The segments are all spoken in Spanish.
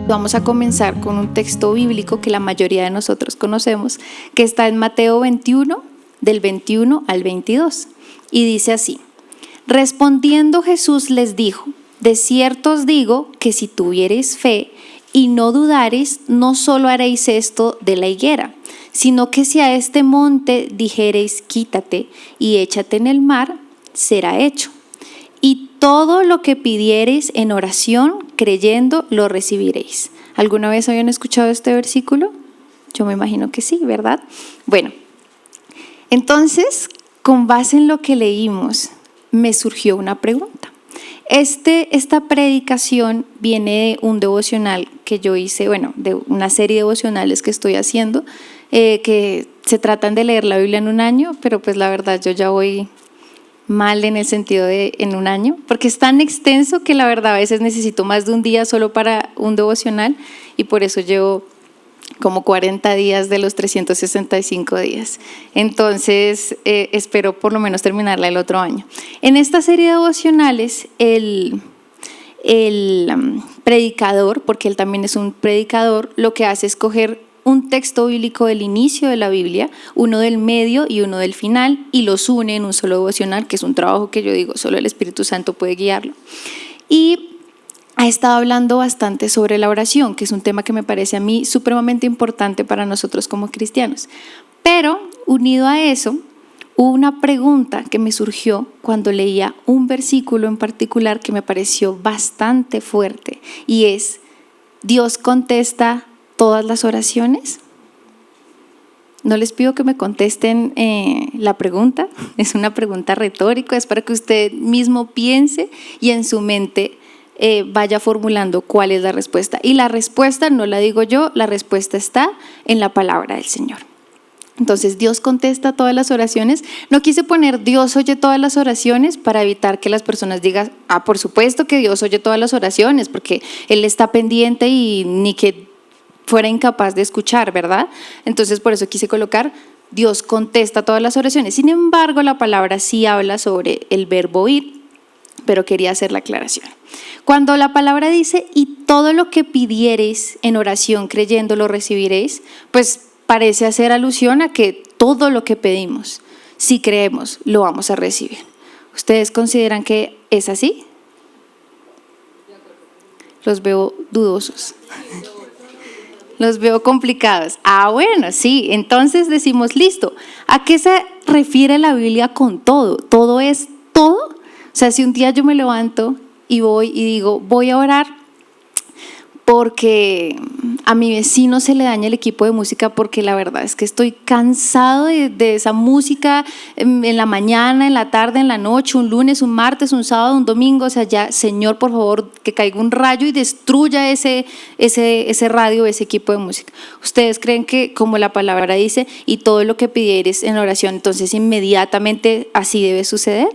Vamos a comenzar con un texto bíblico que la mayoría de nosotros conocemos, que está en Mateo 21, del 21 al 22. Y dice así: respondiendo Jesús les dijo: de cierto os digo que si tuviereis fe y no dudareis, no solo haréis esto de la higuera, sino que si a este monte dijereis: quítate y échate en el mar, será hecho. Y todo lo que pidiereis en oración, creyendo, lo recibiréis. ¿Alguna vez habían escuchado este versículo? Yo me imagino que sí, ¿verdad? Bueno, entonces, con base en lo que leímos, me surgió una pregunta. Esta predicación viene de un devocional que yo hice, de una serie de devocionales que estoy haciendo, que se tratan de leer la Biblia en un año, pero pues la verdad yo ya voy mal en el sentido de en un año, porque es tan extenso que la verdad a veces necesito más de un día solo para un devocional, y por eso llevo como 40 días de los 365 días. Entonces espero por lo menos terminarla el otro año. En esta serie de devocionales el predicador, porque él también es un predicador, lo que hace es coger un texto bíblico del inicio de la Biblia, uno del medio y uno del final, y los une en un solo devocional, que es un trabajo que yo digo, solo el Espíritu Santo puede guiarlo. Y ha estado hablando bastante sobre la oración, que es un tema que me parece a mí supremamente importante para nosotros como cristianos. Pero unido a eso, hubo una pregunta que me surgió cuando leía un versículo en particular que me pareció bastante fuerte, y es: ¿Dios contesta todas las oraciones? No les pido que me contesten la pregunta, es una pregunta retórica, es para que usted mismo piense y en su mente vaya formulando cuál es la respuesta. Y la respuesta no la digo yo, la respuesta está en la palabra del Señor. Entonces, ¿Dios contesta todas las oraciones? No quise poner Dios oye todas las oraciones para evitar que las personas digan: por supuesto que Dios oye todas las oraciones, porque Él está pendiente y ni que fuera incapaz de escuchar, ¿verdad? Entonces por eso quise colocar Dios contesta todas las oraciones. Sin embargo, la palabra sí habla sobre el verbo oír, pero quería hacer la aclaración. Cuando la palabra dice: y todo lo que pidiereis en oración creyendo lo recibiréis, pues parece hacer alusión a que todo lo que pedimos, si creemos, lo vamos a recibir. ¿Ustedes consideran que es así? Los veo dudosos. Los veo complicados. Bueno, sí, entonces decimos: listo. ¿A qué se refiere la Biblia con todo? ¿Todo es todo? O sea, si un día yo me levanto y voy y digo: voy a orar porque a mi vecino se le daña el equipo de música, porque la verdad es que estoy cansado de esa música en la mañana, en la tarde, en la noche, un lunes, un martes, un sábado, un domingo. O sea, ya, Señor, por favor, que caiga un rayo y destruya ese radio, ese equipo de música. ¿Ustedes creen que, como la palabra dice, y todo lo que pidieres en oración, entonces inmediatamente así debe suceder?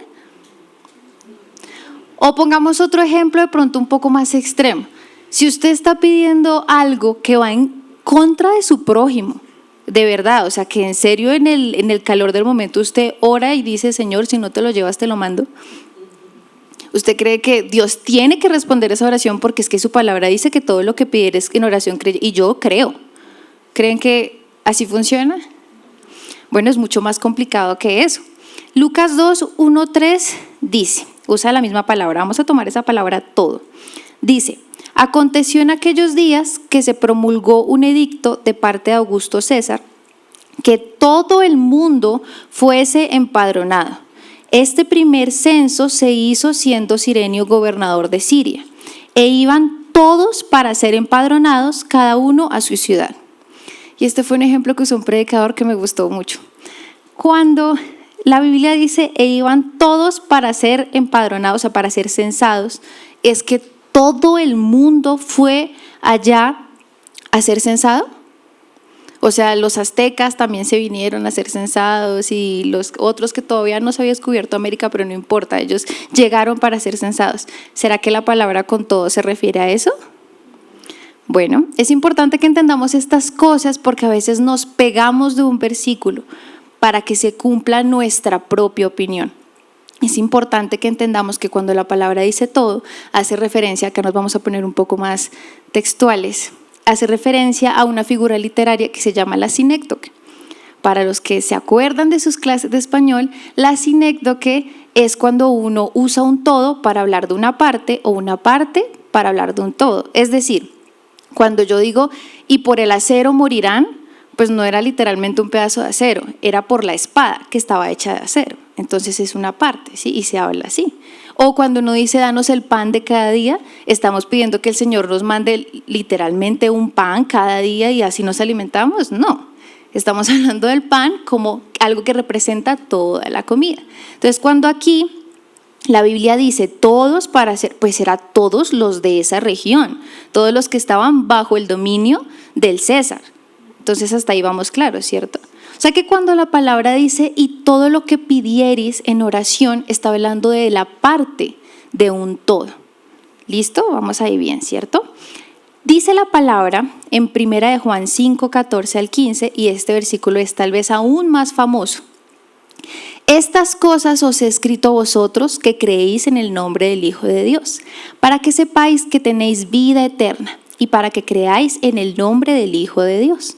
O pongamos otro ejemplo de pronto un poco más extremo. Si usted está pidiendo algo que va en contra de su prójimo, de verdad, o sea, que en serio en el calor del momento usted ora y dice: Señor, si no te lo llevas, te lo mando. ¿Usted cree que Dios tiene que responder esa oración? Porque es que su palabra dice que todo lo que pidieres en oración, y yo creo. ¿Creen que así funciona? Bueno, es mucho más complicado que eso. Lucas 2, 1, 3 dice, usa la misma palabra, vamos a tomar esa palabra todo. Dice: aconteció en aquellos días que se promulgó un edicto de parte de Augusto César, que todo el mundo fuese empadronado. Este primer censo se hizo siendo Cirenio gobernador de Siria, e iban todos para ser empadronados, cada uno a su ciudad. Y este fue un ejemplo que usó un predicador que me gustó mucho. Cuando la Biblia dice: e iban todos para ser empadronados, o sea, para ser censados, es que todo el mundo fue allá a ser censado. O sea, los aztecas también se vinieron a ser censados, y los otros que todavía no se había descubierto América, pero no importa, ellos llegaron para ser censados. ¿Será que la palabra con todo se refiere a eso? Bueno, es importante que entendamos estas cosas, porque a veces nos pegamos de un versículo para que se cumpla nuestra propia opinión. Es importante que entendamos que cuando la palabra dice todo, hace referencia, acá nos vamos a poner un poco más textuales, hace referencia a una figura literaria que se llama la sinécdoque. Para los que se acuerdan de sus clases de español, la sinécdoque es cuando uno usa un todo para hablar de una parte o una parte para hablar de un todo. Es decir, cuando yo digo, y por el acero morirán, pues no era literalmente un pedazo de acero, era por la espada que estaba hecha de acero. Entonces es una parte, ¿sí? Y se habla así. O cuando uno dice, danos el pan de cada día, estamos pidiendo que el Señor nos mande literalmente un pan cada día y así nos alimentamos. No, estamos hablando del pan como algo que representa toda la comida. Entonces cuando aquí la Biblia dice todos para hacer, pues era todos los de esa región, todos los que estaban bajo el dominio del César. Entonces hasta ahí vamos claros, ¿cierto? O sea que cuando la palabra dice y todo lo que pidieris en oración, está hablando de la parte de un todo. ¿Listo? Vamos ahí bien, ¿cierto? Dice la palabra en 1 Juan 5, 14 al 15, y este versículo es tal vez aún más famoso. Estas cosas os he escrito a vosotros que creéis en el nombre del Hijo de Dios, para que sepáis que tenéis vida eterna y para que creáis en el nombre del Hijo de Dios.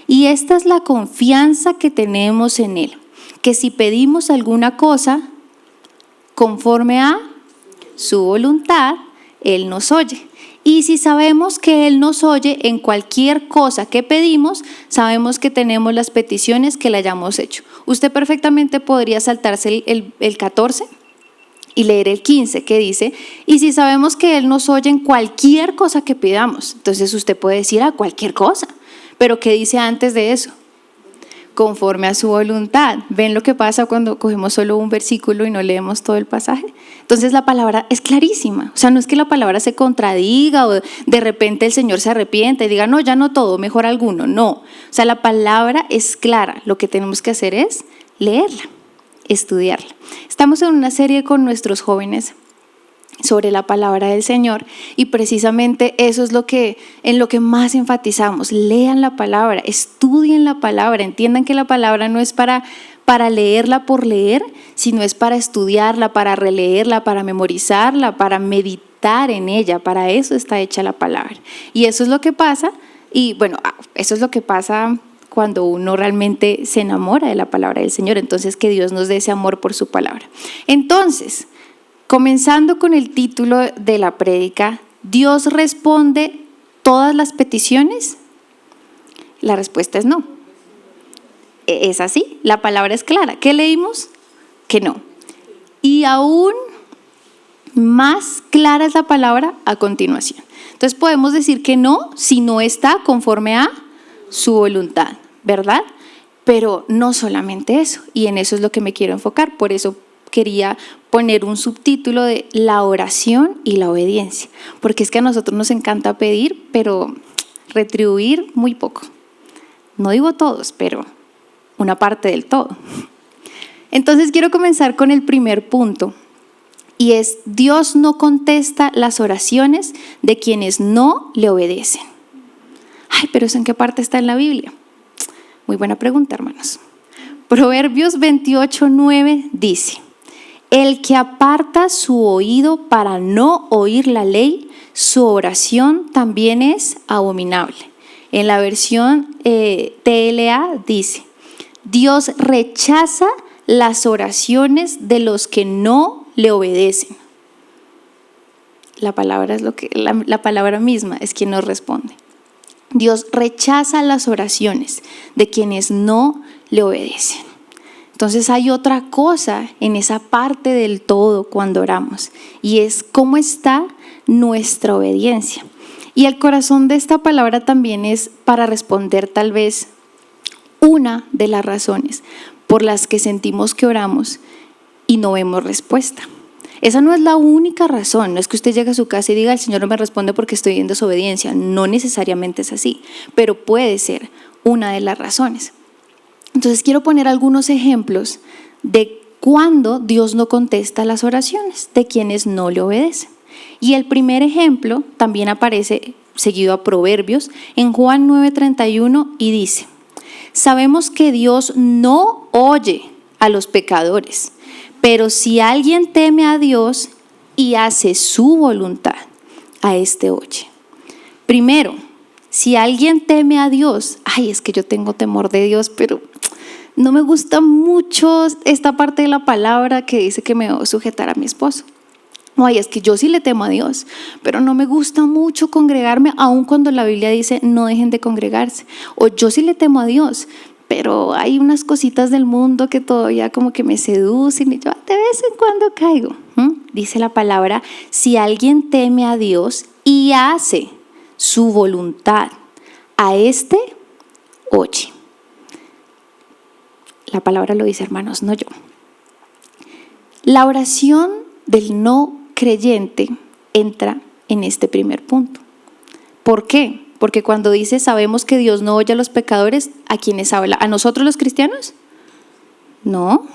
Y esta es la confianza que tenemos en Él, que si pedimos alguna cosa conforme a su voluntad, Él nos oye. Y si sabemos que Él nos oye en cualquier cosa que pedimos, sabemos que tenemos las peticiones que le hayamos hecho. Usted perfectamente podría saltarse el 14 y leer el 15 que dice, y si sabemos que Él nos oye en cualquier cosa que pidamos, entonces usted puede decir a cualquier cosa. Pero ¿qué dice antes de eso? Conforme a su voluntad. ¿Ven lo que pasa cuando cogemos solo un versículo y no leemos todo el pasaje? Entonces la palabra es clarísima. O sea, no es que la palabra se contradiga o de repente el Señor se arrepiente y diga, no, ya no todo, mejor alguno. No. O sea, la palabra es clara. Lo que tenemos que hacer es leerla, estudiarla. Estamos en una serie con nuestros jóvenes sobre la palabra del Señor y precisamente eso es en lo que más enfatizamos. Lean la palabra, estudien la palabra, entiendan que la palabra no es para leerla por leer, sino es para estudiarla, para releerla, para memorizarla, para meditar en ella. Para eso está hecha la palabra. Y eso es lo que pasa, y bueno, eso es lo que pasa cuando uno realmente se enamora de la palabra del Señor. Entonces que Dios nos dé ese amor por su palabra. Entonces, comenzando con el título de la prédica, ¿Dios responde todas las peticiones? La respuesta es no. Es así, la palabra es clara. ¿Qué leímos? Que no. Y aún más clara es la palabra a continuación. Entonces podemos decir que no si no está conforme a su voluntad, ¿verdad? Pero no solamente eso, y en eso es lo que me quiero enfocar. Por eso quería poner un subtítulo de la oración y la obediencia, porque es que a nosotros nos encanta pedir, pero retribuir muy poco. No digo todos, pero una parte del todo. Entonces quiero comenzar con el primer punto, y es: Dios no contesta las oraciones de quienes no le obedecen. Ay, pero ¿eso en qué parte está en la Biblia? Muy buena pregunta, hermanos. Proverbios 28:9 dice: el que aparta su oído para no oír la ley, su oración también es abominable. En la versión TLA dice: Dios rechaza las oraciones de los que no le obedecen. La palabra es la palabra misma es quien nos responde. Dios rechaza las oraciones de quienes no le obedecen. Entonces hay otra cosa en esa parte del todo cuando oramos, y es cómo está nuestra obediencia. Y el corazón de esta palabra también es para responder tal vez una de las razones por las que sentimos que oramos y no vemos respuesta. Esa no es la única razón. No es que usted llegue a su casa y diga: el Señor no me responde porque estoy en desobediencia. No necesariamente es así, pero puede ser una de las razones. Entonces quiero poner algunos ejemplos de cuando Dios no contesta las oraciones de quienes no le obedecen. Y el primer ejemplo también aparece seguido a Proverbios en Juan 9:31 y dice: sabemos que Dios no oye a los pecadores, pero si alguien teme a Dios y hace su voluntad, a este oye. Primero, si alguien teme a Dios, ay, es que yo tengo temor de Dios, pero no me gusta mucho esta parte de la palabra que dice que me debo sujetar a mi esposo. Ay, es que yo sí le temo a Dios, pero no me gusta mucho congregarme, aun cuando la Biblia dice no dejen de congregarse. O yo sí le temo a Dios, pero hay unas cositas del mundo que todavía como que me seducen y yo de vez en cuando caigo. Dice la palabra, si alguien teme a Dios y hace su voluntad, a este oye. La palabra lo dice, hermanos, no yo. La oración del no creyente entra en este primer punto. ¿Por qué? Porque cuando dice sabemos que Dios no oye a los pecadores, ¿a quiénes habla? ¿A nosotros los cristianos? No,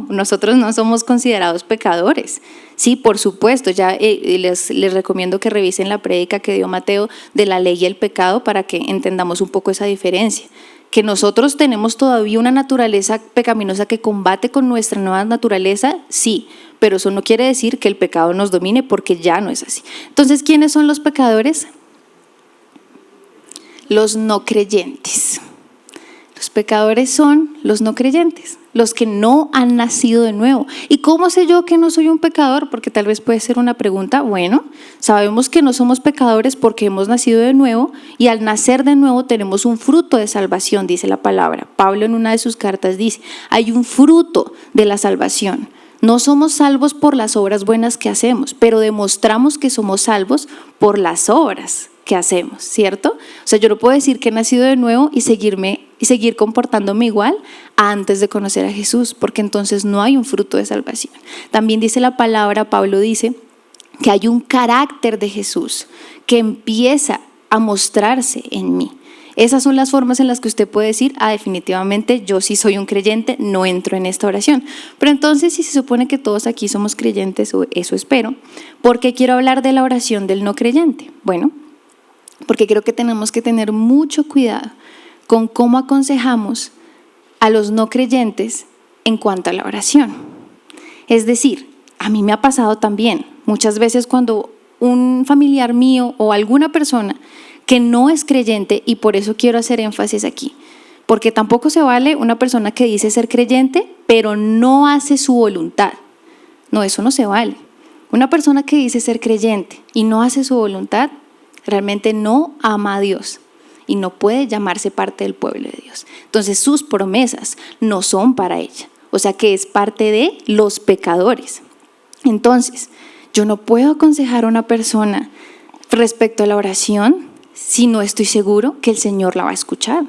nosotros no somos considerados pecadores. Sí, por supuesto, ya les recomiendo que revisen la prédica que dio Mateo de la ley y el pecado para que entendamos un poco esa diferencia. Que nosotros tenemos todavía una naturaleza pecaminosa que combate con nuestra nueva naturaleza, sí, pero eso no quiere decir que el pecado nos domine, porque ya no es así. Entonces, ¿quiénes son los pecadores? Los no creyentes. Los pecadores son los no creyentes, los que no han nacido de nuevo. ¿Y cómo sé yo que no soy un pecador? Porque tal vez puede ser una pregunta. Bueno, sabemos que no somos pecadores porque hemos nacido de nuevo, y al nacer de nuevo tenemos un fruto de salvación, dice la palabra. Pablo en una de sus cartas dice, hay un fruto de la salvación. No somos salvos por las obras buenas que hacemos, pero demostramos que somos salvos por las obras que hacemos, ¿cierto? O sea, yo no puedo decir que he nacido de nuevo y seguir comportándome igual a antes de conocer a Jesús, porque entonces no hay un fruto de salvación. También dice la palabra, Pablo dice que hay un carácter de Jesús que empieza a mostrarse en mí. Esas son las formas en las que usted puede decir, definitivamente yo sí soy un creyente, no entro en esta oración. Pero entonces, si se supone que todos aquí somos creyentes, o eso espero, ¿por qué quiero hablar de la oración del no creyente? Bueno, porque creo que tenemos que tener mucho cuidado con cómo aconsejamos a los no creyentes en cuanto a la oración. Es decir, a mí me ha pasado también muchas veces cuando un familiar mío o alguna persona que no es creyente, y por eso quiero hacer énfasis aquí, porque tampoco se vale una persona que dice ser creyente pero no hace su voluntad. No, eso no se vale. Una persona que dice ser creyente y no hace su voluntad realmente no ama a Dios y no puede llamarse parte del pueblo de Dios. Entonces sus promesas no son para ella, o sea que es parte de los pecadores. Entonces yo no puedo aconsejar a una persona respecto a la oración si no estoy seguro que el Señor la va a escuchar.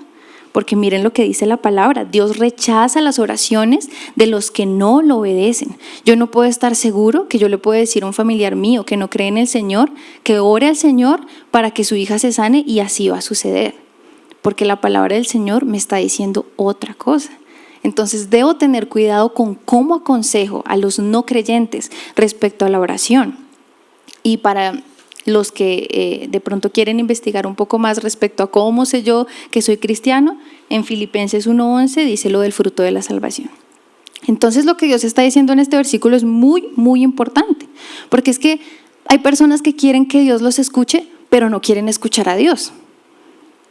Porque miren lo que dice la palabra, Dios rechaza las oraciones de los que no lo obedecen. Yo no puedo estar seguro que yo le puedo decir a un familiar mío que no cree en el Señor, que ore al Señor para que su hija se sane, y así va a suceder. Porque la palabra del Señor me está diciendo otra cosa. Entonces debo tener cuidado con cómo aconsejo a los no creyentes respecto a la oración. Y para los que de pronto quieren investigar un poco más respecto a cómo sé yo que soy cristiano, en Filipenses 1:11 dice lo del fruto de la salvación. Entonces lo que Dios está diciendo en este versículo es muy, muy importante, porque es que hay personas que quieren que Dios los escuche, pero no quieren escuchar a Dios.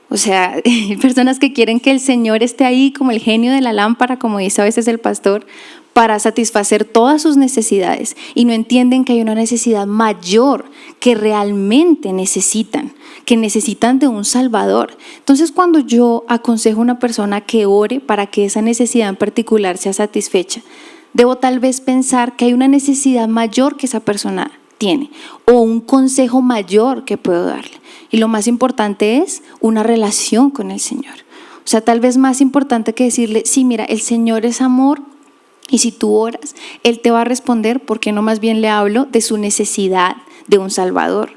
O sea, hay personas que quieren que el Señor esté ahí como el genio de la lámpara, como dice a veces el pastor, para satisfacer todas sus necesidades, y no entienden que hay una necesidad mayor que realmente necesitan, de un Salvador. Entonces, cuando yo aconsejo a una persona que ore para que esa necesidad en particular sea satisfecha, debo tal vez pensar que hay una necesidad mayor que esa persona tiene, o un consejo mayor que puedo darle. Y lo más importante es una relación con el Señor. O sea, tal vez más importante que decirle, sí, mira, el Señor es amor, y si tú oras, Él te va a responder. ¿Por qué no más bien le hablo de su necesidad de un Salvador,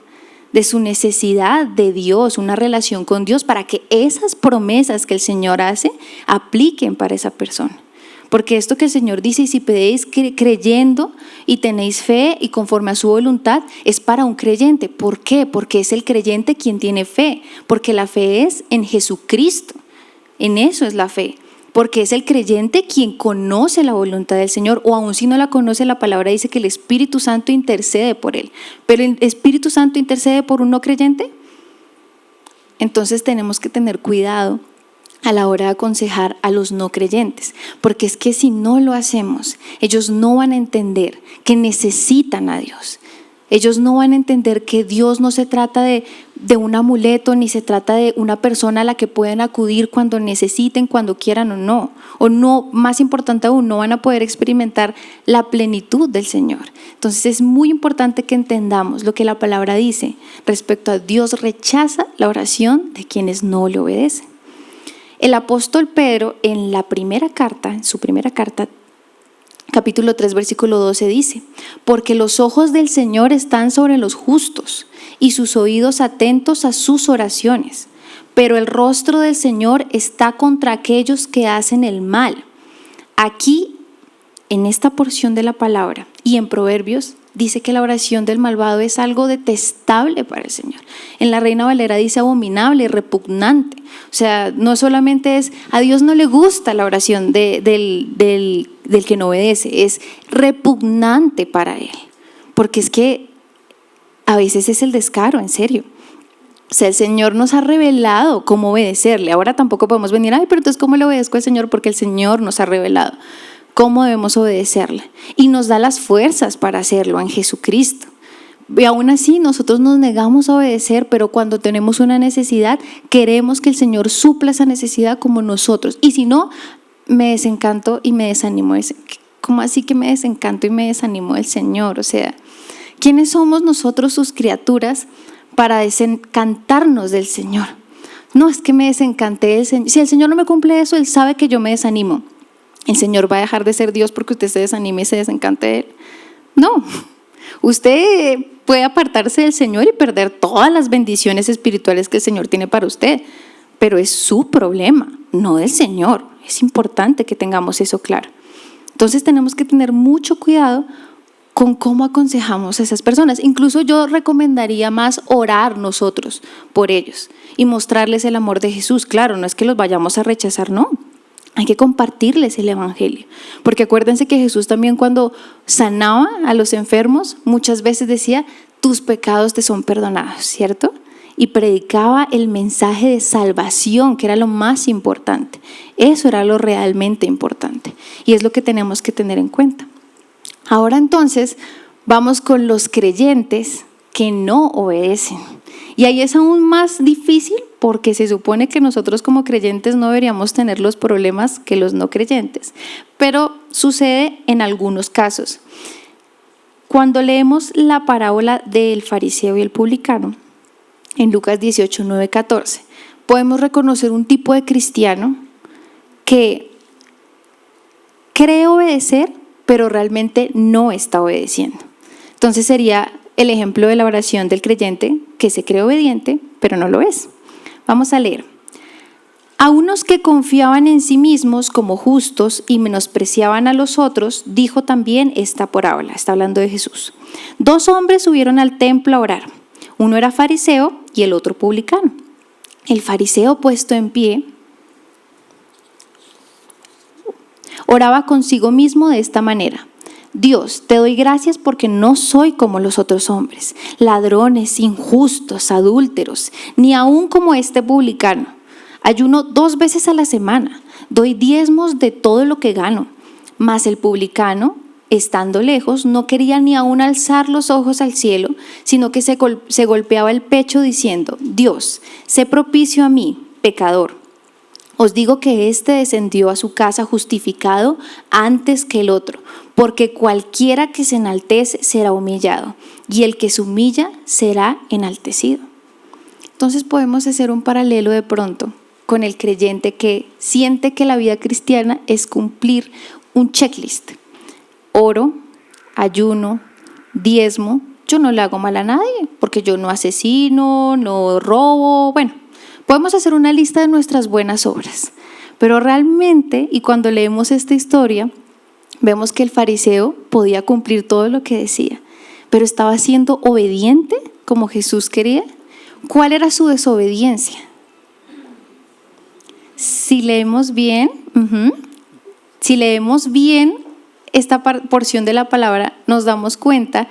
de su necesidad de Dios, una relación con Dios, para que esas promesas que el Señor hace apliquen para esa persona? Porque esto que el Señor dice, y si pedéis creyendo y tenéis fe y conforme a su voluntad, es para un creyente. ¿Por qué? Porque es el creyente quien tiene fe, porque la fe es en Jesucristo, en eso es la fe. Porque es el creyente quien conoce la voluntad del Señor, o aun si no la conoce, la palabra dice que el Espíritu Santo intercede por él. ¿Pero el Espíritu Santo intercede por un no creyente? entonces tenemos que tener cuidado a la hora de aconsejar a los no creyentes, porque es que si no lo hacemos, ellos no van a entender que necesitan a Dios. Ellos no van a entender que Dios no se trata de un amuleto, ni se trata de una persona a la que pueden acudir cuando necesiten, cuando quieran o no, más importante aún, no van a poder experimentar la plenitud del Señor. Entonces es muy importante que entendamos lo que la palabra dice respecto a Dios rechaza la oración de quienes no le obedecen. El apóstol Pedro en su primera carta, capítulo 3, versículo 12 dice: porque los ojos del Señor están sobre los justos y sus oídos atentos a sus oraciones, pero el rostro del Señor está contra aquellos que hacen el mal. Aquí, en esta porción de la palabra y en Proverbios, dice que la oración del malvado es algo detestable para el Señor. En la Reina Valera dice abominable, repugnante. O sea, no solamente es, a Dios no le gusta la oración del que no obedece, es repugnante para Él. Porque es que a veces es el descaro, en serio. O sea, el Señor nos ha revelado cómo obedecerle. Ahora tampoco podemos venir, pero entonces ¿cómo le obedezco al Señor? Porque el Señor nos ha revelado cómo debemos obedecerle y nos da las fuerzas para hacerlo en Jesucristo. Y aún así nosotros nos negamos a obedecer, pero cuando tenemos una necesidad queremos que el Señor supla esa necesidad como nosotros, y si no, me desencanto y me desanimo. ¿Cómo así que me desencanto y me desanimo del Señor? O sea, ¿quiénes somos nosotros, sus criaturas, para desencantarnos del Señor? No, es que me desencanté del Señor. Si el Señor no me cumple eso, Él sabe que yo me desanimo. ¿El Señor va a dejar de ser Dios porque usted se desanime y se desencante de Él? No. Usted puede apartarse del Señor y perder todas las bendiciones espirituales que el Señor tiene para usted, pero es su problema, no del Señor. Es importante que tengamos eso claro. Entonces tenemos que tener mucho cuidado con cómo aconsejamos a esas personas. Incluso yo recomendaría más orar nosotros por ellos y mostrarles el amor de Jesús. Claro, no es que los vayamos a rechazar, no. Hay que compartirles el evangelio, porque acuérdense que Jesús también, cuando sanaba a los enfermos, muchas veces decía: tus pecados te son perdonados, ¿cierto? Y predicaba el mensaje de salvación, que era lo más importante. Eso era lo realmente importante, y es lo que tenemos que tener en cuenta. Ahora entonces vamos con los creyentes que no obedecen, y ahí es aún más difícil, porque se supone que nosotros como creyentes no deberíamos tener los problemas que los no creyentes, pero sucede en algunos casos. Cuando leemos la parábola del fariseo y el publicano, en Lucas 18, 9, 14, podemos reconocer un tipo de cristiano que cree obedecer, pero realmente no está obedeciendo. Entonces sería el ejemplo de la oración del creyente que se cree obediente, pero no lo es. Vamos a leer. A unos que confiaban en sí mismos como justos y menospreciaban a los otros, dijo también esta parábola. Está hablando de Jesús. 2 hombres subieron al templo a orar. Uno era fariseo y el otro publicano. El fariseo, puesto en pie, oraba consigo mismo de esta manera: Dios, te doy gracias porque no soy como los otros hombres, ladrones, injustos, adúlteros, ni aún como este publicano. Ayuno 2 veces a la semana, doy diezmos de todo lo que gano. Mas el publicano, estando lejos, no quería ni aún alzar los ojos al cielo, sino que se golpeaba el pecho diciendo: Dios, sé propicio a mí, pecador. Os digo que éste descendió a su casa justificado antes que el otro, porque cualquiera que se enaltece será humillado, y el que se humilla será enaltecido. Entonces podemos hacer un paralelo de pronto con el creyente que siente que la vida cristiana es cumplir un checklist: oro, ayuno, diezmo. Yo no le hago mal a nadie porque yo no asesino, no robo. Bueno, podemos hacer una lista de nuestras buenas obras, pero realmente, y cuando leemos esta historia, vemos que el fariseo podía cumplir todo lo que decía, pero estaba siendo obediente como Jesús quería. ¿Cuál era su desobediencia? Si leemos bien esta porción de la palabra, nos damos cuenta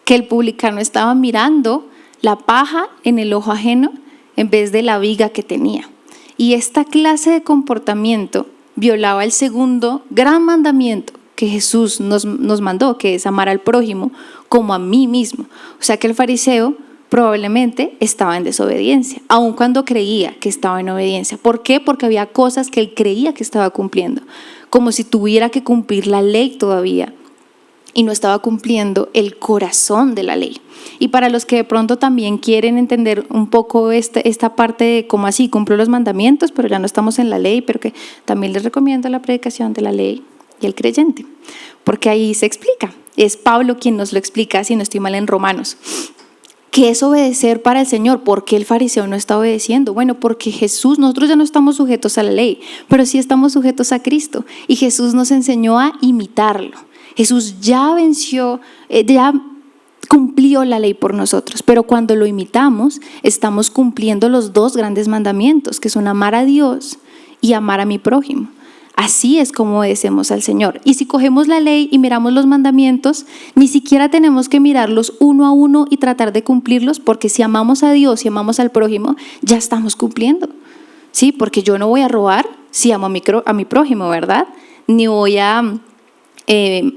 que el publicano estaba mirando la paja en el ojo ajeno en vez de la viga que tenía. Y esta clase de comportamiento violaba el segundo gran mandamiento que Jesús nos mandó, que es amar al prójimo como a mí mismo. O sea que el fariseo probablemente estaba en desobediencia, aun cuando creía que estaba en obediencia. ¿Por qué? Porque había cosas que él creía que estaba cumpliendo, como si tuviera que cumplir la ley todavía, y no estaba cumpliendo el corazón de la ley. Y para los que de pronto también quieren entender un poco esta parte de cómo así cumplo los mandamientos, pero ya no estamos en la ley, pero que también les recomiendo la predicación de la ley y el creyente, porque ahí se explica. Es Pablo quien nos lo explica, si no estoy mal, en Romanos. ¿Qué es obedecer para el Señor? ¿Por qué el fariseo no está obedeciendo? Bueno, porque Jesús, nosotros ya no estamos sujetos a la ley, pero sí estamos sujetos a Cristo, y Jesús nos enseñó a imitarlo. Jesús ya venció, ya cumplió la ley por nosotros, pero cuando lo imitamos, estamos cumpliendo los dos grandes mandamientos, que son amar a Dios y amar a mi prójimo. Así es como obedecemos al Señor. Y si cogemos la ley y miramos los mandamientos, ni siquiera tenemos que mirarlos uno a uno y tratar de cumplirlos, porque si amamos a Dios y amamos al prójimo, ya estamos cumpliendo. Sí, porque yo no voy a robar si amo a mi prójimo, ¿verdad? Ni voy a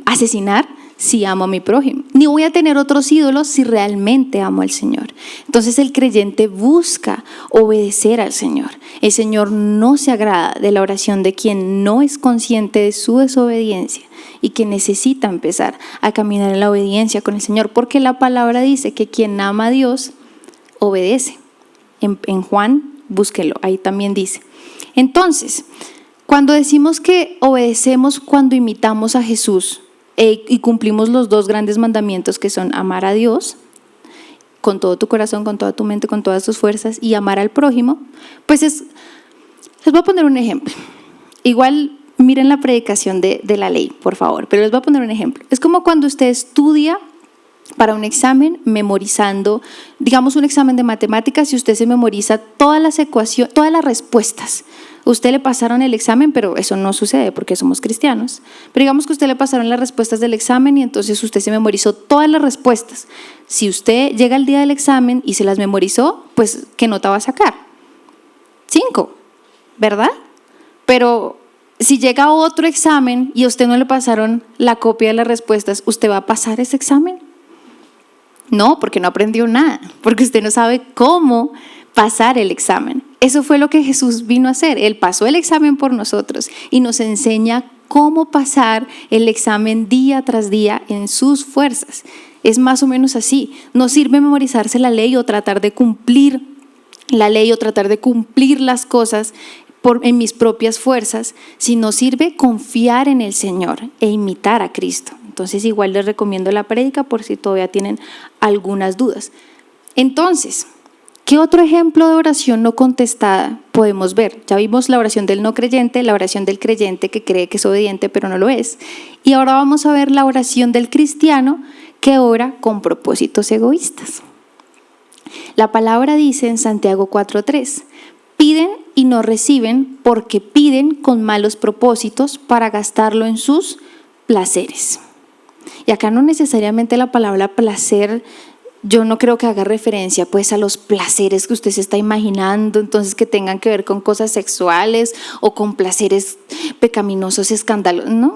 asesinar si amo a mi prójimo, ni voy a tener otros ídolos si realmente amo al Señor. Entonces el creyente busca obedecer al Señor. El Señor no se agrada de la oración de quien no es consciente de su desobediencia y que necesita empezar a caminar en la obediencia con el Señor, porque la palabra dice que quien ama a Dios obedece. En Juan, búsquelo, ahí también dice. Entonces, cuando decimos que obedecemos cuando imitamos a Jesús y cumplimos los dos grandes mandamientos, que son amar a Dios con todo tu corazón, con toda tu mente, con todas tus fuerzas, y amar al prójimo, pues les voy a poner un ejemplo. Igual miren la predicación de la ley, por favor, pero les voy a poner un ejemplo. Es como cuando usted estudia para un examen memorizando, digamos un examen de matemáticas, y usted se memoriza todas las ecuaciones, todas las respuestas. Usted le pasaron el examen, pero eso no sucede porque somos cristianos. Pero digamos que usted le pasaron las respuestas del examen y entonces usted se memorizó todas las respuestas. Si usted llega al día del examen y se las memorizó, pues ¿qué nota va a sacar? 5, ¿verdad? Pero si llega otro examen y a usted no le pasaron la copia de las respuestas, ¿usted va a pasar ese examen? No, porque no aprendió nada, porque usted no sabe cómo pasar el examen. Eso fue lo que Jesús vino a hacer. Él pasó el examen por nosotros y nos enseña cómo pasar el examen día tras día en sus fuerzas. Es más o menos así. No sirve memorizarse la ley o tratar de cumplir la ley o tratar de cumplir las cosas en mis propias fuerzas, sino sirve confiar en el Señor e imitar a Cristo. Entonces igual les recomiendo la prédica por si todavía tienen algunas dudas. Entonces, ¿qué otro ejemplo de oración no contestada podemos ver? Ya vimos la oración del no creyente, la oración del creyente que cree que es obediente pero no lo es. Y ahora vamos a ver la oración del cristiano que ora con propósitos egoístas. La palabra dice en Santiago 4:3, piden y no reciben porque piden con malos propósitos para gastarlo en sus placeres. Y acá no necesariamente la palabra placer, yo no creo que haga referencia pues a los placeres que usted se está imaginando, entonces que tengan que ver con cosas sexuales o con placeres pecaminosos, escandalosos. No,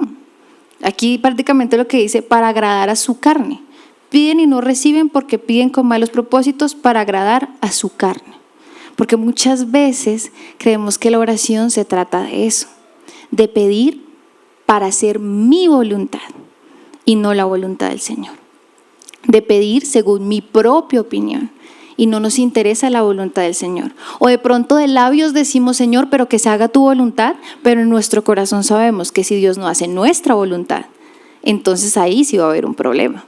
aquí prácticamente lo que dice, para agradar a su carne. Piden y no reciben porque piden con malos propósitos para agradar a su carne. Porque muchas veces creemos que la oración se trata de eso, de pedir para hacer mi voluntad y no la voluntad del Señor. De pedir según mi propia opinión y no nos interesa la voluntad del Señor. O de pronto de labios decimos, Señor, pero que se haga tu voluntad, pero en nuestro corazón sabemos que si Dios no hace nuestra voluntad, entonces ahí sí va a haber un problema.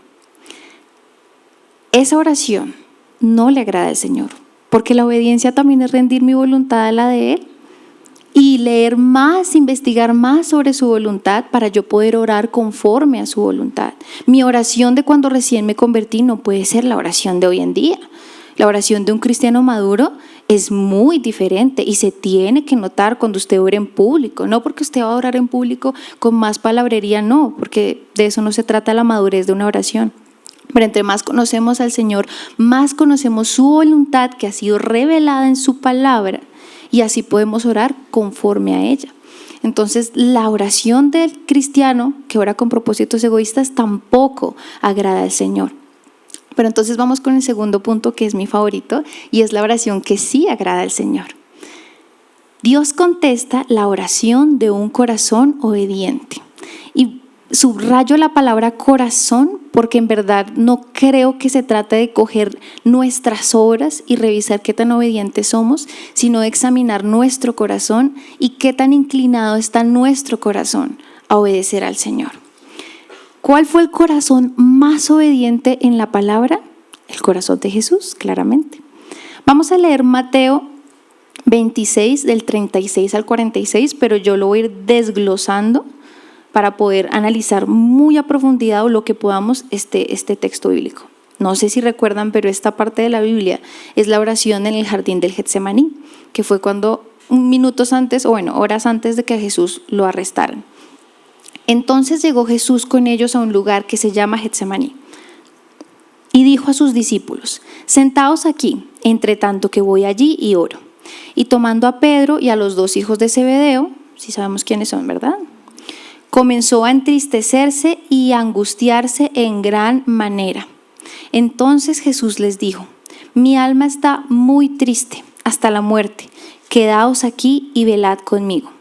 Esa oración no le agrada al Señor, porque la obediencia también es rendir mi voluntad a la de Él y leer más, investigar más sobre su voluntad para yo poder orar conforme a su voluntad. Mi oración de cuando recién me convertí no puede ser la oración de hoy en día. La oración de un cristiano maduro es muy diferente y se tiene que notar cuando usted ora en público. No porque usted va a orar en público con más palabrería, no, porque de eso no se trata la madurez de una oración. Pero entre más conocemos al Señor, más conocemos su voluntad que ha sido revelada en su palabra y así podemos orar conforme a ella. Entonces, la oración del cristiano que ora con propósitos egoístas tampoco agrada al Señor. Pero entonces vamos con el segundo punto, que es mi favorito, y es la oración que sí agrada al Señor. Dios contesta la oración de un corazón obediente. Y subrayo la palabra corazón porque en verdad no creo que se trate de coger nuestras obras y revisar qué tan obedientes somos, sino de examinar nuestro corazón y qué tan inclinado está nuestro corazón a obedecer al Señor. ¿Cuál fue el corazón más obediente en la palabra? El corazón de Jesús, claramente. Vamos a leer Mateo 26 del 36 al 46, pero yo lo voy a ir desglosando para poder analizar muy a profundidad lo que podamos este texto bíblico. No sé si recuerdan, pero esta parte de la Biblia es la oración en el jardín del Getsemaní, que fue cuando horas antes de que a Jesús lo arrestaran. Entonces llegó Jesús con ellos a un lugar que se llama Getsemaní y dijo a sus discípulos: sentaos aquí, entre tanto que voy allí y oro. Y tomando a Pedro y a los 2 hijos de Zebedeo, si sabemos quiénes son, ¿verdad?, comenzó a entristecerse y a angustiarse en gran manera. Entonces Jesús les dijo: mi alma está muy triste hasta la muerte, quedaos aquí y velad conmigo.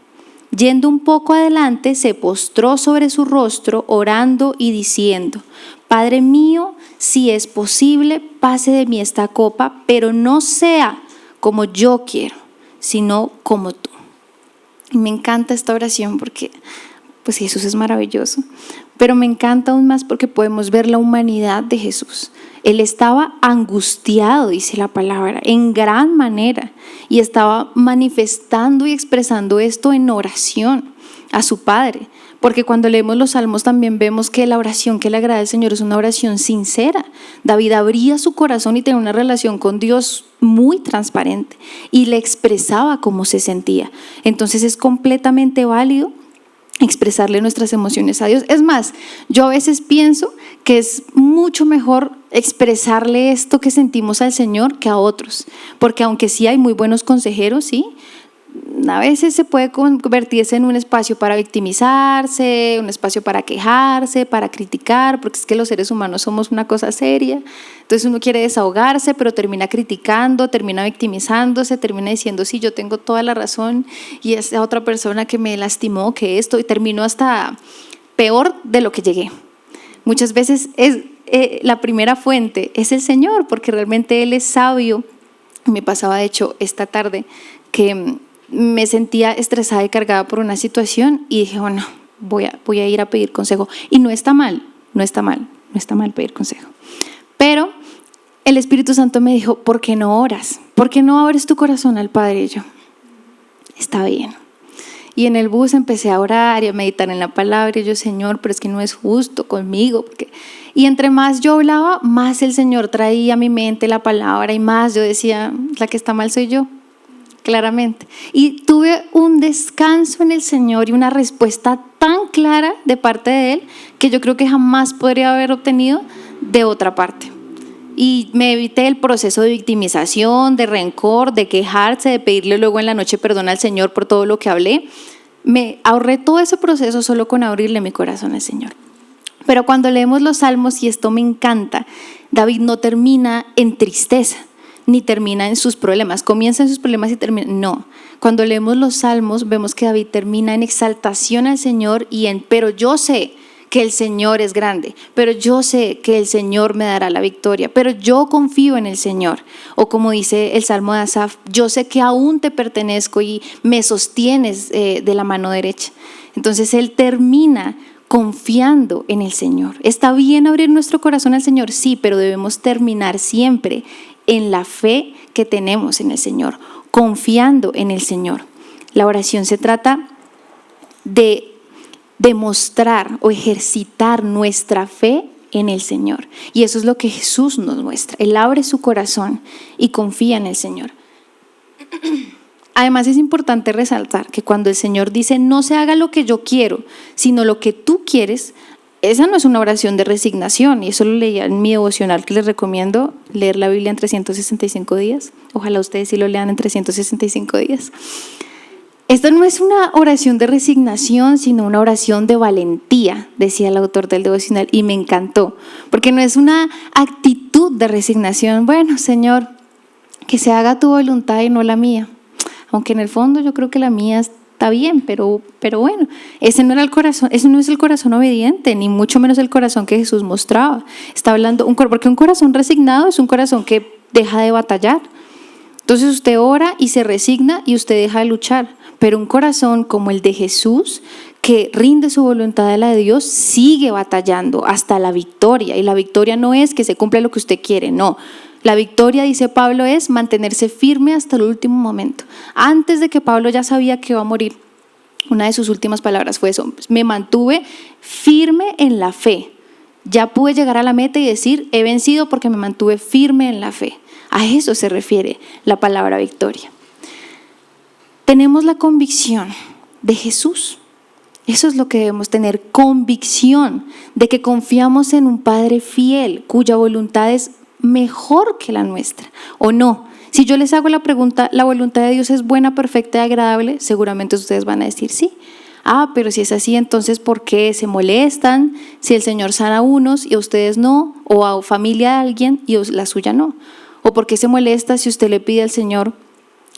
Yendo un poco adelante, se postró sobre su rostro, orando y diciendo: Padre mío, si es posible, pase de mí esta copa, pero no sea como yo quiero, sino como tú. Y me encanta esta oración porque pues Jesús es maravilloso, pero me encanta aún más porque podemos ver la humanidad de Jesús. Él estaba angustiado, dice la palabra, en gran manera, y estaba manifestando y expresando esto en oración a su Padre, porque cuando leemos los salmos también vemos que la oración que le agrada al Señor es una oración sincera. David abría su corazón y tenía una relación con Dios muy transparente y le expresaba cómo se sentía. Entonces es completamente válido expresarle nuestras emociones a Dios. Es más, yo a veces pienso que es mucho mejor expresarle esto que sentimos al Señor que a otros, porque aunque sí hay muy buenos consejeros, sí, a veces se puede convertirse en un espacio para victimizarse, un espacio para quejarse, para criticar, porque es que los seres humanos somos una cosa seria. Entonces uno quiere desahogarse, pero termina criticando, termina victimizándose, termina diciendo: sí, yo tengo toda la razón y esa otra persona que me lastimó, que esto, y termino hasta peor de lo que llegué. Muchas veces la primera fuente es el Señor, porque realmente Él es sabio. Me pasaba de hecho esta tarde que me sentía estresada y cargada por una situación y dije: bueno, voy a ir a pedir consejo. Y no está mal pedir consejo. Pero el Espíritu Santo me dijo: ¿por qué no oras? ¿Por qué no abres tu corazón al Padre? Y yo: está bien. Y en el bus empecé a orar y a meditar en la palabra y yo: Señor, pero es que no es justo conmigo. Y entre más yo hablaba, más el Señor traía a mi mente la palabra y más yo decía: la que está mal soy yo. Claramente. Y tuve un descanso en el Señor y una respuesta tan clara de parte de Él que yo creo que jamás podría haber obtenido de otra parte. Y me evité el proceso de victimización, de rencor, de quejarse, de pedirle luego en la noche perdón al Señor por todo lo que hablé. Me ahorré todo ese proceso solo con abrirle mi corazón al Señor. Pero cuando leemos los salmos, y esto me encanta, David no termina en tristeza ni termina en sus problemas, comienza en sus problemas y termina, no. Cuando leemos los salmos vemos que David termina en exaltación al Señor y pero yo sé que el Señor es grande, pero yo sé que el Señor me dará la victoria, pero yo confío en el Señor. O como dice el Salmo de Asaf: yo sé que aún te pertenezco y me sostienes de la mano derecha. Entonces él termina confiando en el Señor. ¿Está bien abrir nuestro corazón al Señor? Sí, pero debemos terminar siempre en la fe que tenemos en el Señor, confiando en el Señor. La oración se trata de demostrar o ejercitar nuestra fe en el Señor. Y eso es lo que Jesús nos muestra. Él abre su corazón y confía en el Señor. Además es importante resaltar que cuando el Señor dice: no se haga lo que yo quiero, sino lo que tú quieres, esa no es una oración de resignación, y eso lo leía en mi devocional que les recomiendo, leer la Biblia en 365 días. Ojalá ustedes sí lo lean en 365 días. Esta no es una oración de resignación, sino una oración de valentía, decía el autor del devocional, y me encantó, porque no es una actitud de resignación. Bueno, Señor, que se haga tu voluntad y no la mía, aunque en el fondo yo creo que la mía está bien, pero bueno, ese no es el corazón obediente, ni mucho menos el corazón que Jesús mostraba. Está hablando, porque un corazón resignado es un corazón que deja de batallar. Entonces usted ora y se resigna y usted deja de luchar, pero un corazón como el de Jesús, que rinde su voluntad a la de Dios, sigue batallando hasta la victoria, y la victoria no es que se cumpla lo que usted quiere, no. La victoria, dice Pablo, es mantenerse firme hasta el último momento. Antes de que Pablo ya sabía que iba a morir, una de sus últimas palabras fue eso: me mantuve firme en la fe. Ya pude llegar a la meta y decir, he vencido porque me mantuve firme en la fe. A eso se refiere la palabra victoria. Tenemos la convicción de Jesús. Eso es lo que debemos tener, convicción de que confiamos en un Padre fiel, cuya voluntad es mejor que la nuestra, ¿o no? Si yo les hago la pregunta, ¿la voluntad de Dios es buena, perfecta y agradable? Seguramente ustedes van a decir sí. Pero si es así, entonces ¿por qué se molestan si el Señor sana a unos y a ustedes no? O a familia de alguien y la suya no. ¿O por qué se molesta si usted le pide al Señor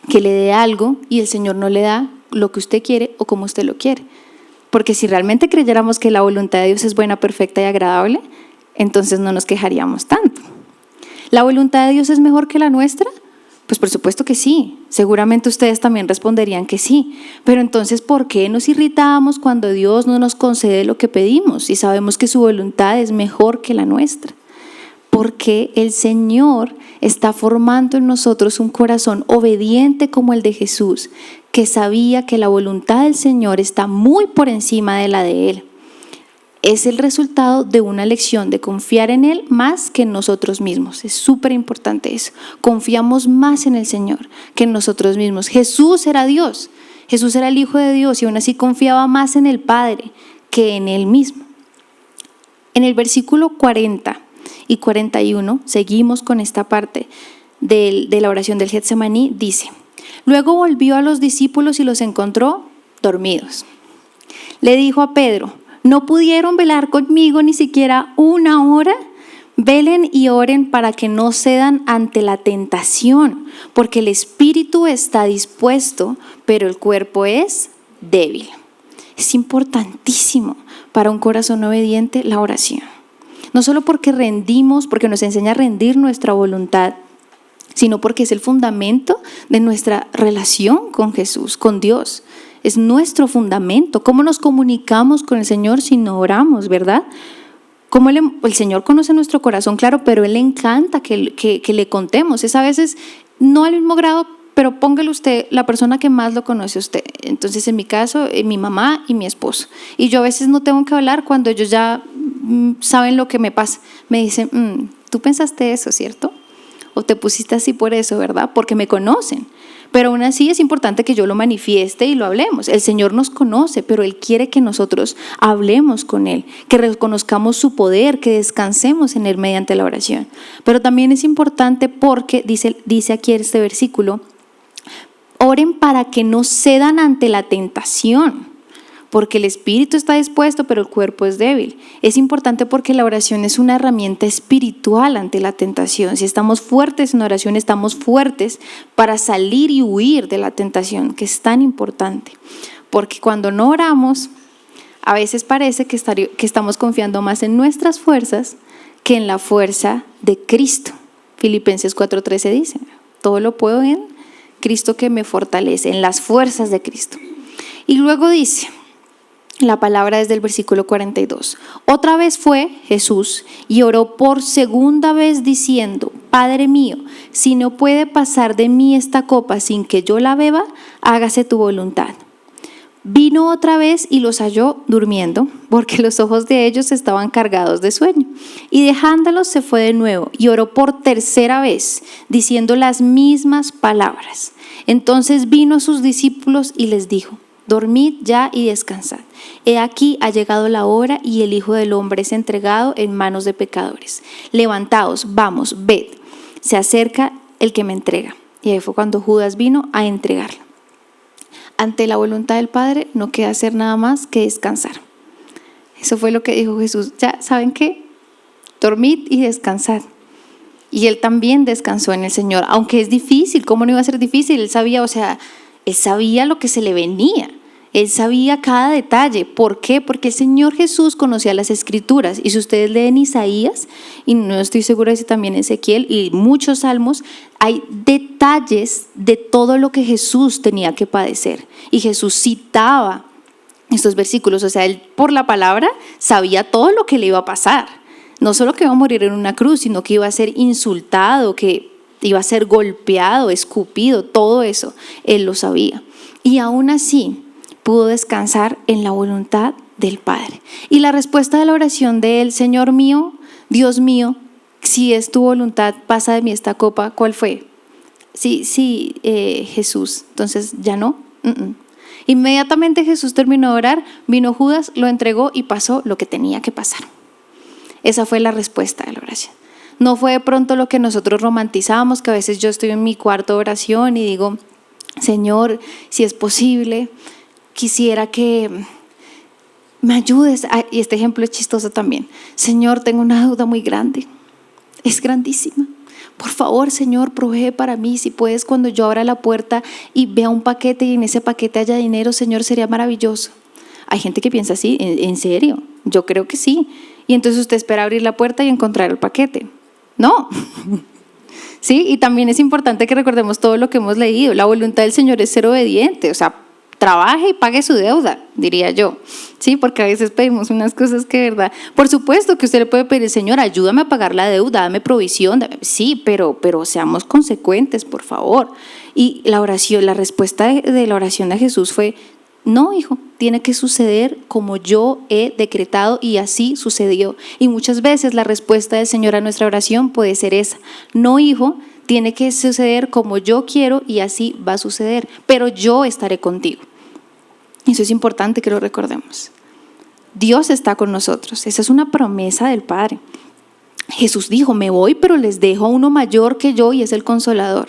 que le dé algo y el Señor no le da lo que usted quiere o como usted lo quiere? Porque si realmente creyéramos que la voluntad de Dios es buena, perfecta y agradable, entonces no nos quejaríamos tanto. ¿La voluntad de Dios es mejor que la nuestra? Pues por supuesto que sí. Seguramente ustedes también responderían que sí. Pero entonces, ¿por qué nos irritamos cuando Dios no nos concede lo que pedimos y sabemos que su voluntad es mejor que la nuestra? Porque el Señor está formando en nosotros un corazón obediente como el de Jesús, que sabía que la voluntad del Señor está muy por encima de la de Él. Es el resultado de una elección de confiar en Él más que en nosotros mismos. Es súper importante eso. Confiamos más en el Señor que en nosotros mismos. Jesús era Dios, Jesús era el Hijo de Dios, y aún así confiaba más en el Padre que en Él mismo. En el versículo 40 y 41, seguimos con esta parte de la oración del Getsemaní, dice: luego volvió a los discípulos y los encontró dormidos. Le dijo a Pedro: ¿no pudieron velar conmigo ni siquiera una hora? Velen y oren para que no cedan ante la tentación, porque el espíritu está dispuesto, pero el cuerpo es débil. Es importantísimo para un corazón obediente la oración. No solo porque nos enseña a rendir nuestra voluntad, sino porque es el fundamento de nuestra relación con Jesús, con Dios. Es nuestro fundamento. ¿Cómo nos comunicamos con el Señor si no oramos, verdad? El Señor conoce nuestro corazón, claro, pero Él le encanta que le contemos. Es a veces no al mismo grado, pero póngale usted la persona que más lo conoce a usted. Entonces, en mi caso, mi mamá y mi esposo. Y yo a veces no tengo que hablar cuando ellos ya saben lo que me pasa. Me dicen, tú pensaste eso, ¿cierto? O te pusiste así por eso, ¿verdad? Porque me conocen. Pero aún así es importante que yo lo manifieste y lo hablemos. El Señor nos conoce, pero Él quiere que nosotros hablemos con Él, que reconozcamos su poder, que descansemos en Él mediante la oración. Pero también es importante porque dice aquí en este versículo: oren para que no cedan ante la tentación, porque el espíritu está dispuesto, pero el cuerpo es débil. Es importante porque la oración es una herramienta espiritual ante la tentación. Si estamos fuertes en oración, estamos fuertes para salir y huir de la tentación, que es tan importante. Porque cuando no oramos, a veces parece que estamos confiando más en nuestras fuerzas que en la fuerza de Cristo. Filipenses 4:13 dice: todo lo puedo en Cristo que me fortalece, en las fuerzas de Cristo. Y luego dice la palabra desde el versículo 42: otra vez fue Jesús y oró por segunda vez diciendo: Padre mío, si no puede pasar de mí esta copa sin que yo la beba, hágase tu voluntad. Vino otra vez y los halló durmiendo, porque los ojos de ellos estaban cargados de sueño. Y dejándolos se fue de nuevo y oró por tercera vez, diciendo las mismas palabras. Entonces vino a sus discípulos y les dijo: dormid ya y descansad. He aquí ha llegado la hora y el Hijo del Hombre es entregado en manos de pecadores. Levantaos, vamos, ved, se acerca el que me entrega. Y ahí fue cuando Judas vino a entregarla. Ante la voluntad del Padre no queda hacer nada más que descansar. Eso fue lo que dijo Jesús. Ya, ¿saben qué? Dormid y descansad. Y él también descansó en el Señor, aunque es difícil. ¿Cómo no iba a ser difícil? Él sabía, él sabía lo que se le venía. Él sabía cada detalle. ¿Por qué? Porque el Señor Jesús conocía las Escrituras. Y si ustedes leen Isaías, y no estoy segura de si también Ezequiel y muchos salmos, hay detalles de todo lo que Jesús tenía que padecer. Y Jesús citaba estos versículos. Él por la palabra sabía todo lo que le iba a pasar. No solo que iba a morir en una cruz, sino que iba a ser insultado, que iba a ser golpeado, escupido, todo eso, él lo sabía. Y aún así pudo descansar en la voluntad del Padre. Y la respuesta de la oración de él: Señor mío, Dios mío, si es tu voluntad, pasa de mí esta copa. ¿Cuál fue? Sí, Jesús. Entonces, ¿ya no? Inmediatamente Jesús terminó de orar, vino Judas, lo entregó y pasó lo que tenía que pasar. Esa fue la respuesta de la oración. No fue de pronto lo que nosotros romantizamos, que a veces yo estoy en mi cuarto de oración y digo: Señor, si es posible, quisiera que me ayudes. Y este ejemplo es chistoso también. Señor, tengo una deuda muy grande, es grandísima. Por favor, Señor, provee para mí. Si puedes, cuando yo abra la puerta y vea un paquete y en ese paquete haya dinero, Señor, sería maravilloso. Hay gente que piensa así, ¿en serio? Yo creo que sí. Y entonces usted espera abrir la puerta y encontrar el paquete. No. Sí, y también es importante que recordemos todo lo que hemos leído. La voluntad del Señor es ser obediente, trabaje y pague su deuda, diría yo. Sí, porque a veces pedimos unas cosas que, verdad, por supuesto que usted le puede pedir: Señor, ayúdame a pagar la deuda, dame provisión. Sí, pero seamos consecuentes, por favor. Y la respuesta de la oración de Jesús fue: no, hijo, tiene que suceder como yo he decretado, y así sucedió. Y muchas veces la respuesta del Señor a nuestra oración puede ser esa: no, hijo, tiene que suceder como yo quiero y así va a suceder, pero yo estaré contigo. Eso es importante que lo recordemos. Dios está con nosotros. Esa es una promesa del Padre. Jesús dijo: me voy, pero les dejo a uno mayor que yo, y es el Consolador.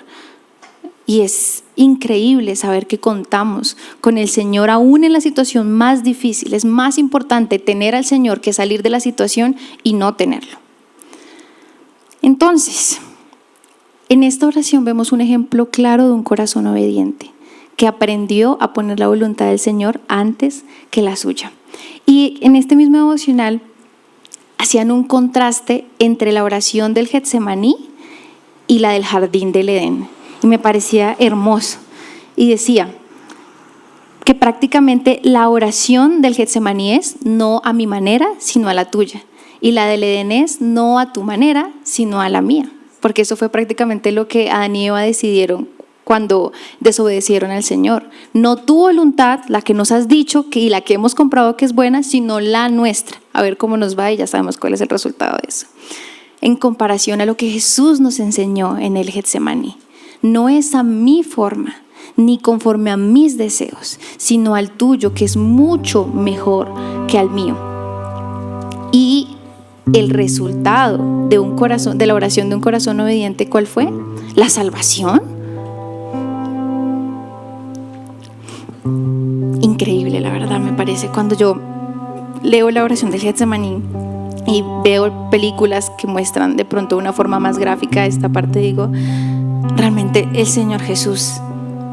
Y es increíble saber que contamos con el Señor aún en la situación más difícil. Es más importante tener al Señor que salir de la situación y no tenerlo. Entonces, en esta oración vemos un ejemplo claro de un corazón obediente que aprendió a poner la voluntad del Señor antes que la suya. Y en este mismo devocional hacían un contraste entre la oración del Getsemaní y la del jardín del Edén. Y me parecía hermoso. Y decía que prácticamente la oración del Getsemaní es: no a mi manera, sino a la tuya. Y la del Edén es: no a tu manera, sino a la mía. Porque eso fue prácticamente lo que Adán y Eva decidieron cuando desobedecieron al Señor. No tu voluntad, la que nos has dicho y la que hemos comprobado que es buena, sino la nuestra. A ver cómo nos va, y ya sabemos cuál es el resultado de eso. En comparación a lo que Jesús nos enseñó en el Getsemaní: no es a mi forma, ni conforme a mis deseos, sino al tuyo, que es mucho mejor que al mío. Y el resultado de la oración de un corazón obediente, ¿cuál fue? La salvación. Increíble, la verdad, me parece. Cuando yo leo la oración del Getsemaní y veo películas que muestran de pronto una forma más gráfica esta parte, digo: realmente el Señor Jesús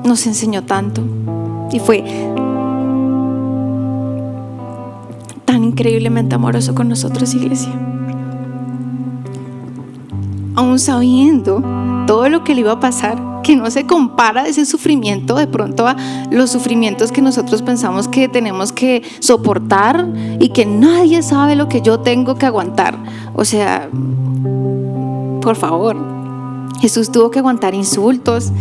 nos enseñó tanto, y fue tan increíblemente amoroso con nosotros, iglesia. Aún sabiendo todo lo que le iba a pasar, que no se compara ese sufrimiento de pronto a los sufrimientos que nosotros pensamos que tenemos que soportar y que nadie sabe lo que yo tengo que aguantar. Por favor, Jesús tuvo que aguantar insultos,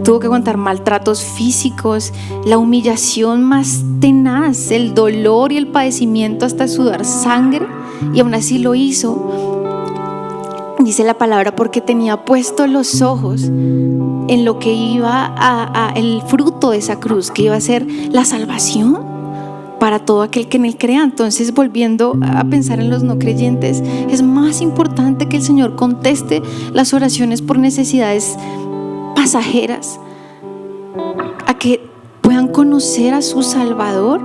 tuvo que aguantar maltratos físicos, la humillación más tenaz, el dolor y el padecimiento hasta sudar sangre, y aún así lo hizo. Dice la palabra: porque tenía puestos los ojos en lo que iba el fruto de esa cruz, que iba a ser la salvación para todo aquel que en él crea. Entonces, volviendo a pensar en los no creyentes, es más importante que el Señor conteste las oraciones por necesidades pasajeras, a que puedan conocer a su Salvador,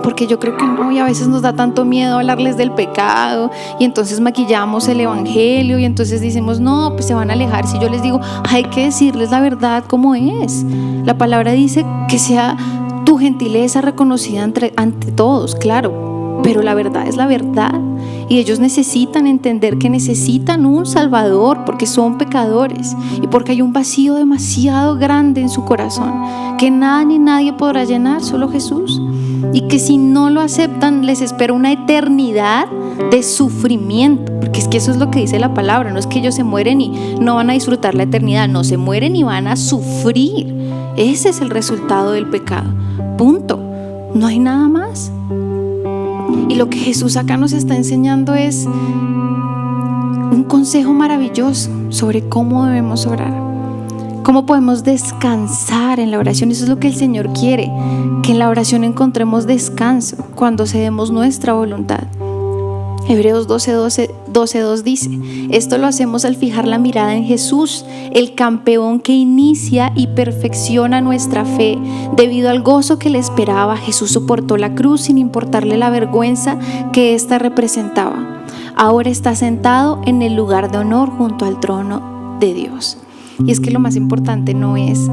porque yo creo que no, y a veces nos da tanto miedo hablarles del pecado, y entonces maquillamos el evangelio, y entonces decimos, no, pues se van a alejar. Si yo les digo, hay que decirles la verdad como es. La palabra dice que sea tu gentileza reconocida ante todos, claro, pero la verdad es la verdad, y ellos necesitan entender que necesitan un Salvador porque son pecadores y porque hay un vacío demasiado grande en su corazón que nada ni nadie podrá llenar, solo Jesús, y que si no lo aceptan les espera una eternidad de sufrimiento, porque es que eso es lo que dice la palabra. No es que ellos se mueren y no van a disfrutar la eternidad, no, se mueren y van a sufrir. Ese es el resultado del pecado, punto, no hay nada más. Y lo que Jesús acá nos está enseñando es un consejo maravilloso sobre cómo debemos orar, cómo podemos descansar en la oración. Eso es lo que el Señor quiere, que en la oración encontremos descanso cuando cedemos nuestra voluntad. Hebreos 12:2 dice: esto lo hacemos al fijar la mirada en Jesús, el campeón que inicia y perfecciona nuestra fe. Debido al gozo que le esperaba, Jesús soportó la cruz sin importarle la vergüenza que ésta representaba. Ahora está sentado en el lugar de honor junto al trono de Dios. Y es que lo más importante no es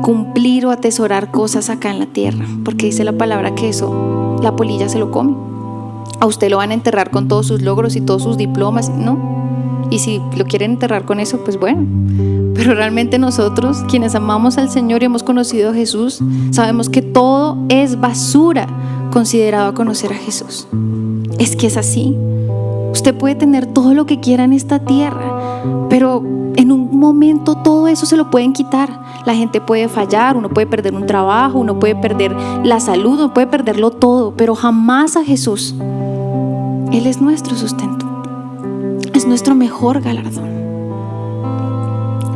cumplir o atesorar cosas acá en la tierra, porque dice la palabra que eso la polilla se lo come. A usted lo van a enterrar con todos sus logros y todos sus diplomas, ¿no? Y si lo quieren enterrar con eso, pues bueno. Pero realmente nosotros, quienes amamos al Señor y hemos conocido a Jesús, sabemos que todo es basura considerado a conocer a Jesús. Es que es así. Usted puede tener todo lo que quiera en esta tierra, pero en un momento todo eso se lo pueden quitar. La gente puede fallar, uno puede perder un trabajo, uno puede perder la salud, uno puede perderlo todo, pero jamás a Jesús. Él es nuestro sustento, es nuestro mejor galardón.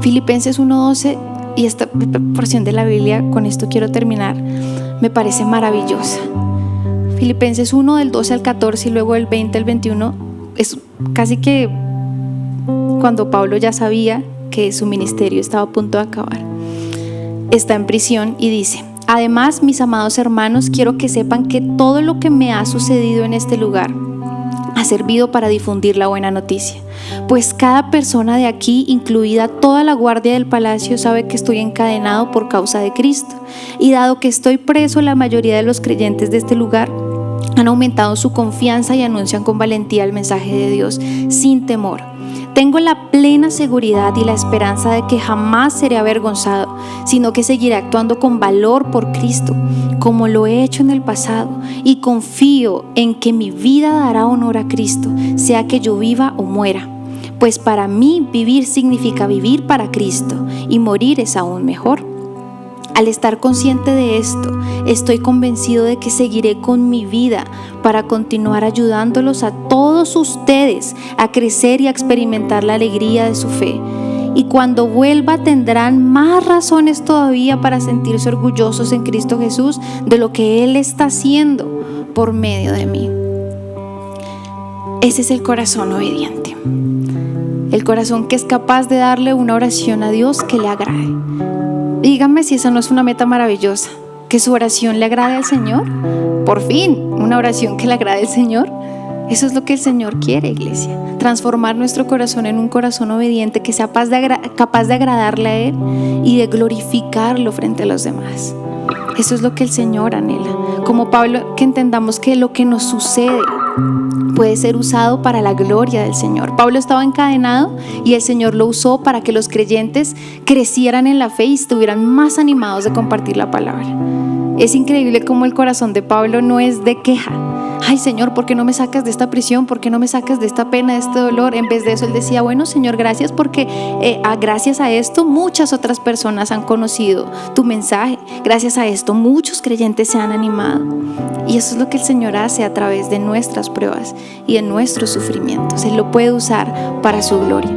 Filipenses 1:12, y esta porción de la Biblia, con esto quiero terminar, me parece maravillosa. Filipenses 1 del 12 al 14 y luego del 20 al 21, es casi que cuando Pablo ya sabía que su ministerio estaba a punto de acabar. Está en prisión y dice: además, mis amados hermanos, quiero que sepan que todo lo que me ha sucedido en este lugar ha servido para difundir la buena noticia, pues cada persona de aquí, incluida toda la guardia del palacio, sabe que estoy encadenado por causa de Cristo, y dado que estoy preso, la mayoría de los creyentes de este lugar han aumentado su confianza y anuncian con valentía el mensaje de Dios sin temor. Tengo la plena seguridad y la esperanza de que jamás seré avergonzado, sino que seguiré actuando con valor por Cristo, como lo he hecho en el pasado, y confío en que mi vida dará honor a Cristo, sea que yo viva o muera. Pues para mí vivir significa vivir para Cristo, y morir es aún mejor. Al estar consciente de esto, estoy convencido de que seguiré con mi vida para continuar ayudándolos a todos ustedes a crecer y a experimentar la alegría de su fe. Y cuando vuelva tendrán más razones todavía para sentirse orgullosos en Cristo Jesús de lo que Él está haciendo por medio de mí. Ese es el corazón obediente. El corazón que es capaz de darle una oración a Dios que le agrade. Díganme si esa no es una meta maravillosa, que su oración le agrade al Señor. Por fin, una oración que le agrade al Señor. Eso es lo que el Señor quiere, iglesia. Transformar nuestro corazón en un corazón obediente que sea capaz de agradarle a Él y de glorificarlo frente a los demás. Eso es lo que el Señor anhela. Como Pablo, que entendamos que lo que nos sucede puede ser usado para la gloria del Señor. Pablo estaba encadenado y el Señor lo usó para que los creyentes crecieran en la fe y estuvieran más animados de compartir la palabra. Es increíble cómo el corazón de Pablo no es de queja. Ay, Señor, ¿por qué no me sacas de esta prisión? ¿Por qué no me sacas de esta pena, de este dolor? En vez de eso, él decía: bueno, Señor, gracias porque gracias a esto muchas otras personas han conocido tu mensaje. Gracias a esto muchos creyentes se han animado. Y eso es lo que el Señor hace a través de nuestras pruebas y de nuestros sufrimientos. Él lo puede usar para su gloria.